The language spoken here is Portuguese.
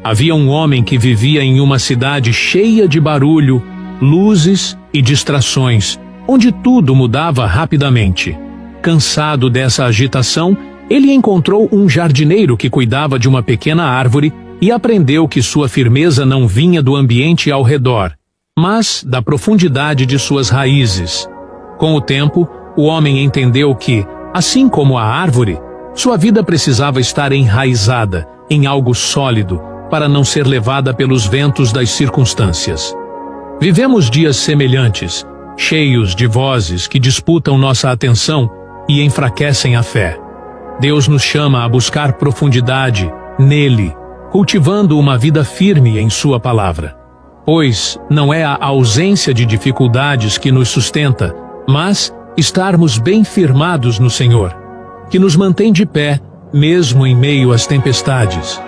Havia um homem que vivia em uma cidade cheia de barulho, luzes e distrações, onde tudo mudava rapidamente. Cansado dessa agitação, ele encontrou um jardineiro que cuidava de uma pequena árvore e aprendeu que sua firmeza não vinha do ambiente ao redor, mas da profundidade de suas raízes. Com o tempo, o homem entendeu que, assim como a árvore, sua vida precisava estar enraizada em algo sólido para não ser levada pelos ventos das circunstâncias. Vivemos dias semelhantes, cheios de vozes que disputam nossa atenção e enfraquecem a fé. Deus nos chama a buscar profundidade nele, cultivando uma vida firme em sua palavra. Pois não é a ausência de dificuldades que nos sustenta, mas estarmos bem firmados no Senhor, que nos mantém de pé, mesmo em meio às tempestades.